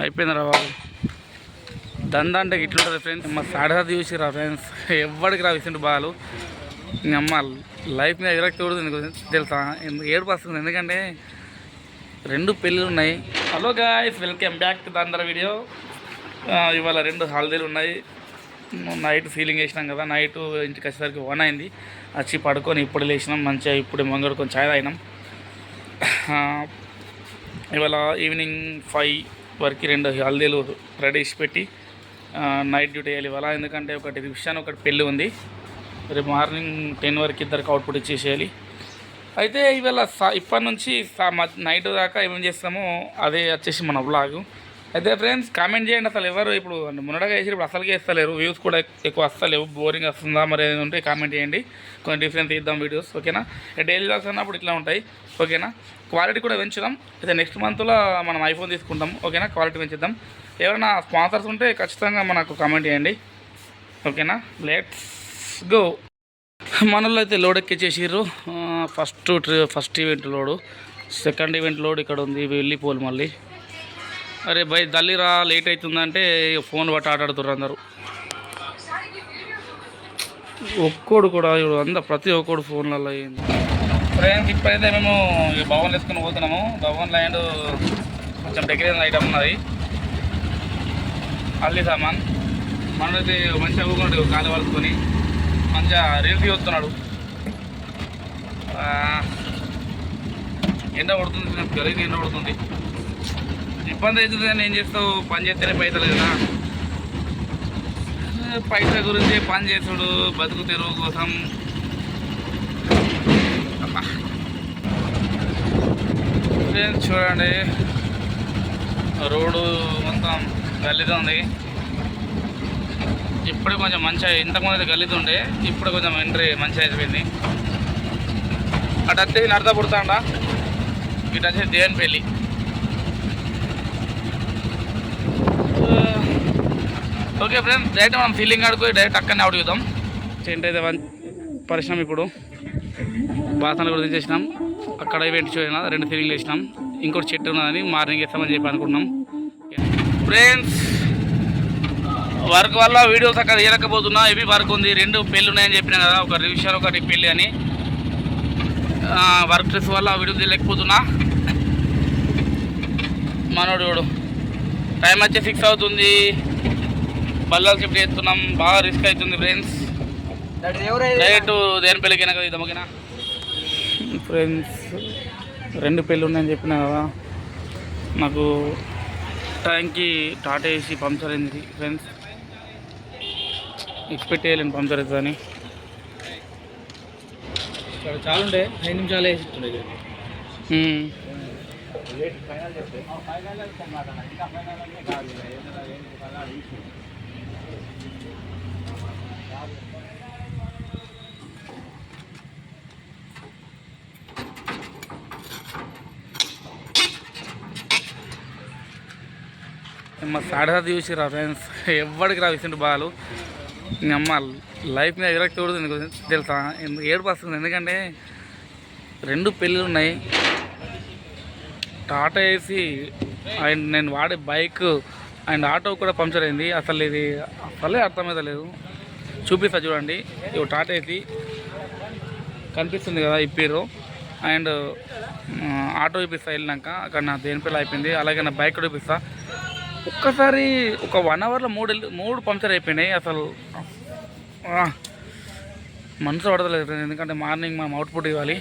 అయిపోయిందిరా బాబు. దందా అంటే ఇట్లుంటుంది ఫ్రెండ్స్. మా సాడసాది చూసిరా ఫ్రెండ్స్, ఎవరికి రా విసింటు బాలు. అమ్మ లైఫ్ మీద విరక్తి కూడా తెలుసా, ఏడుపు వస్తుంది. ఎందుకంటే 2 పెళ్ళిళ్ళు ఉన్నాయి. Hello guys, welcome back to దందర వీడియో. ఇవాళ 2 హాలిడేలు ఉన్నాయి. నైట్ ఫీలింగ్ వేసినాం కదా, నైట్ ఇంటికి వచ్చేసరికి 1 అయింది. వచ్చి పడుకొని ఇప్పుడు లేచినాం. మంచిగా ఇప్పుడు మంగడుకొని ఛాయ్ తాగినాం. ఇవాళ ఈవినింగ్ 5 వరకు 2 హాలిడేలు రెడీ చేసి పెట్టి నైట్ డ్యూటీ వేయాలి ఇవాళ. ఎందుకంటే ఒకటి రివిషన్, ఒకటి పెళ్ళి ఉంది. రేపు మార్నింగ్ 10 వరకు ఇద్దరికి అవుట్పుట్ ఇచ్చేసేయాలి. అయితే ఇవాళ ఇప్పటి నుంచి నైట్ దాకా ఏమేమి చేస్తామో అదే వచ్చేసి మన వ్లాగ్. అయితే ఫ్రెండ్స్ కామెంట్ చేయండి. అసలు ఎవరు ఇప్పుడు మున్నడగా వేసి ఇప్పుడు అసలుకి వేస్తలేరు, వ్యూస్ కూడా ఎక్కువ వస్తలేవు, బోరింగ్ వస్తుందా మరి ఏదైనా ఉంటే కామెంట్ చేయండి. కొంచెం డిఫరెన్స్ ఇద్దాం వీడియోస్, ఓకేనా. డైలీ వ్లాగ్స్ అన్నప్పుడు ఇట్లా ఉంటాయి, ఓకేనా. క్వాలిటీ కూడా పెంచుదాం. అయితే నెక్స్ట్ మంత్లో మనం ఐఫోన్ తీసుకుంటాం, ఓకేనా. క్వాలిటీ పెంచుద్దాం. ఎవరైనా స్పాన్సర్స్ ఉంటే ఖచ్చితంగా మనకు కామెంట్ చేయండి, ఓకేనా. Let's go. మనలో అయితే లోడ్ ఎక్కించేసారు. First event load, second event load ఇక్కడ ఉంది. వెళ్ళిపోవాలి మళ్ళీ. అరే భయ్ దల్లిరా, లేట్ అవుతుందంటే ఫోన్ బట్టి ఆటాడుతున్నారు అందరూ. ఒక్కోడు కూడా ఇప్పుడు ప్రతి ఒక్కడు ఫోన్లలో అయ్యింది. ఫ్రెండ్స్ ఇప్పుడైతే మేము భవన్ వేసుకొని పోతున్నాము. భవన్ ల్యాండ్ కొంచెం డెకరేషన్ ఐటమ్ ఉన్నది, అల్లి సామాన్. మనైతే మంచిగా ఊరుకుంటాడు, కాలు వలుసుకొని మంచిగా రీల్స్ వస్తున్నాడు. ఎండ పడుతుంది, గలీజ్ ఎండ పడుతుంది, ఇబ్బంది అవుతుంది. కానీ ఏం చేస్తావు, పని చేస్తేనే పైసలు కదా. పైసల గురించి పని చేసుడు, బతుకు తెరువు కోసం. చూడండి, రోడ్డు మొత్తం గలీజ్గా ఉంది. ఇప్పుడు కొంచెం మంచిగా, ఇంతకుముందు అయితే గలీజ్ ఉండే, ఇప్పుడు కొంచెం ఎంట్రీ మంచిగా అయిపోయింది. అటు వచ్చేసి నడత పుడతాండా, ఇటు వచ్చేసి దేవన్పల్లి. ఓకే ఫ్రెండ్స్, డైరెక్ట్ మనం ఫీలింగ్ ఆడుకొని డైరెక్ట్ అక్కడనే అవుట్ చూద్దాం. చెంట్ అయితే పరిశ్రమ ఇప్పుడు బాసనలు కూడా తీసేసినాం. అక్కడ ఈవెంట్ చూసినా 2 ఫీలింగ్లు వేసినాం. ఇంకోటి చెట్టు ఉన్నదని మార్నింగ్ వేస్తామని చెప్పి అనుకున్నాం. ఫ్రెండ్స్ వర్క్ వల్ల వీడియోస్ అక్కడ తీయలేకపోతున్నా, ఇవి వర్క్ ఉంది. 2 పెళ్ళి ఉన్నాయని చెప్పినా కదా, ఒక రివిషన్ ఒకటి పెళ్ళి అని. వర్క్ స్ట్రెస్ వల్ల వీడియో తీయలేకపోతున్నా. మనోడు టైం వచ్చి 6 అవుతుంది, బల్లాలు షిఫ్ట్ చేస్తున్నాం. బాగా రిస్క్ అవుతుంది ఫ్రెండ్స్. డైరెక్ట్ దేని పెళ్ళికైనా కదా ఇదమ్మకైనా. ఫ్రెండ్స్ 2 పెళ్ళి ఉన్నాయని చెప్పినా కదా, నాకు ట్యాంక్కి టాటా వేసి పంక్చర్ అయింది ఫ్రెండ్స్. ఎక్స్పెక్ట్ చేయలేను పంక్చర్ అవుతుందని. చాలా ఉండే 5 నిమిషాలు వేసి మా సాడసాది చూసిరా ఫ్రెండ్స్, ఎవరికి రా విసింటు బాలు. అమ్మ లైఫ్ మీద విరక్తి కూడా తెలుసా, ఏడుపు వస్తుంది. ఎందుకంటే 2 పెళ్ళిళ్ళు ఉన్నాయి. టాటా ఏసీ అండ్ నేను వాడే బైక్ అండ్ ఆటో కూడా పంక్చర్ అయింది. అసలు ఇది అసలే అర్థమవుతలేదు. చూపిస్తా చూడండి. ఇవి టాటా ఏసీ కనిపిస్తుంది కదా, ఇప్పిరు. అండ్ ఆటో చూపిస్తా వెళ్ళినాక. అక్కడ నా దేనిపల్లి అయిపోయింది. అలాగే నా బైక్ కూడా చూపిస్తా. ఒక్కసారి ఒక 1 అవర్లో 3 పంక్చర్ అయిపోయినాయి. అసలు మనసు పడతలేదు, ఎందుకంటే మార్నింగ్ మనం అవుట్పుట్ ఇవ్వాలి.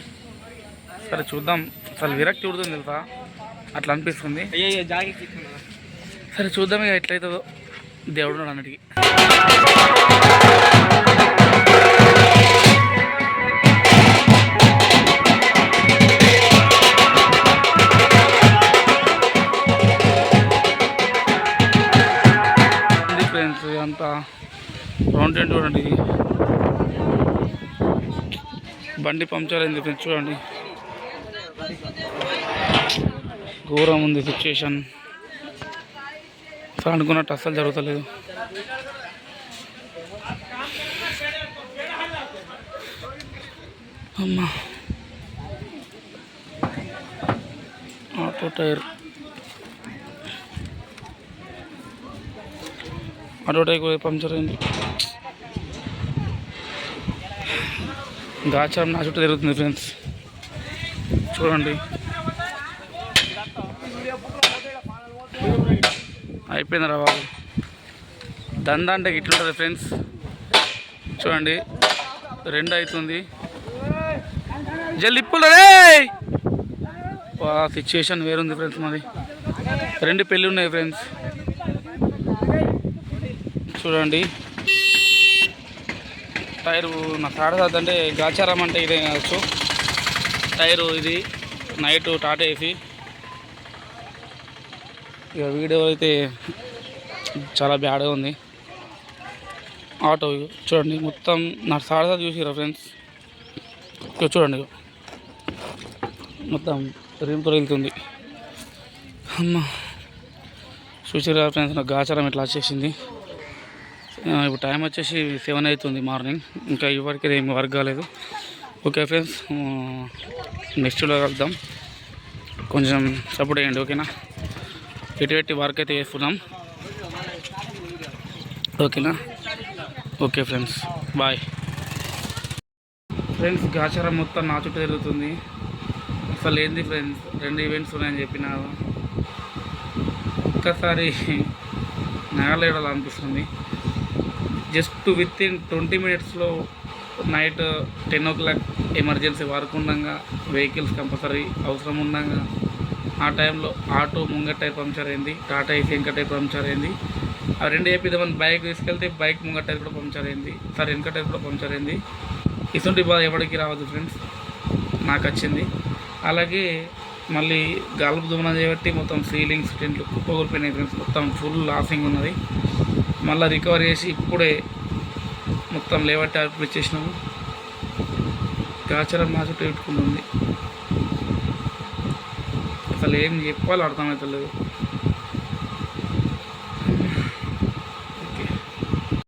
సరే చూద్దాం. అసలు విరక్తి ఉడుతుంది తెలుసా, అట్లా అనిపిస్తుంది. సరే చూద్దాం ఇక ఎట్లయితుందో, దేవుడు అన్నిటికీ. ఫ్రెండ్స్ అంతా రౌండ్ టెంట్ చూడండి, బండి పంక్చర్ అయింది ఫ్రెండ్స్. చూడండి ఘోరం ఉంది సిచ్యువేషన్. అనుకున్నట్టు అస్సలు జరుగుతలేదు. అమ్మా ఆటో ఆటో టైర్ కూడా పంక్చర్ అయింది. గాచారం నా చుట్టూ తిరుగుతుంది ఫ్రెండ్స్, చూడండి. అయిపోయిందిరా బాబు, దందా అంటే ఇట్లుంటుంది ఫ్రెండ్స్. చూడండి 2 అవుతుంది, జల్ది ఇప్పులు రే. Situation వేరుంది friends. మాది 2 పెళ్ళి ఉన్నాయి ఫ్రెండ్స్. చూడండి టైరు నా తాడసాద్ అంటే గాచారం అంటే ఇదే కావచ్చు. టైరు ఇది నైట్ టాటా ఏసీ. ఇక వీడియో అయితే చాలా బ్యాడ్గా ఉంది. ఆటో చూడండి మొత్తం నా తాడసాద్ చూసిరా ఫ్రెండ్స్. ఇక చూడండి మొత్తం రిమ్తో వెళ్తుంది. అమ్మ చూసిరా ఫ్రెండ్స్, నాకు గాచారం ఇట్లా వచ్చేసింది. ఇప్పుడు టైం వచ్చేసి 7 అవుతుంది మార్నింగ్. ఇంకా ఇవరికి ఏమి వర్క్ కాలేదు. ఓకే ఫ్రెండ్స్, నెక్స్ట్లో కలుద్దాం. కొంచెం సపోర్ట్ చేయండి ఓకేనా. ఎటు వర్క్ అయితే చేస్తున్నాం ఓకేనా. Okay friends, bye friends. గాచారం మొత్తం నా చుట్టూ తిరుగుతుంది. అసలు ఏంది ఫ్రెండ్స్, 2 ఈవెంట్స్ ఉన్నాయని చెప్పిన ఒక్కసారి నగలేడాలనిపిస్తుంది. జస్ట్ విత్-ఇన్ 20 minutesలో నైట్ 10 o'clock ఎమర్జెన్సీ వర్క్ ఉండగా, వెహికల్స్ కంపల్సరీ అవసరం ఉండగా, ఆ టైంలో ఆటో ముంగట టైర్ పంక్చర్ అయింది, టాటా ఏసీ వెనక టైర్ పంక్చర్ అయింది. ఆ 2 చెప్పిద్దామని బైక్ తీసుకెళ్తే బైక్ ముంగట టైర్ కూడా పంక్చర్ అయింది, సార్ వెనక టైర్ కూడా పంక్చర్ అయింది. ఇటువంటి బాధ ఎవరికి రావద్దు ఫ్రెండ్స్, నాకు వచ్చింది. అలాగే మళ్ళీ గాలుపు దుమ్మున చేయబట్టి మొత్తం సీలింగ్స్ టెంట్లు కుప్పగొలిపోయినాయి ఫ్రెండ్స్. మొత్తం ఫుల్ లాసింగ్ ఉన్నది. మళ్ళీ రికవర్ చేసి ఇప్పుడే మొత్తం లేవట్టి అర్పించేసినాము. గాచారం మా చుట్టూ పెట్టుకుంటుంది. అసలు ఏం చెప్పాలో అర్థమవుతలేదు.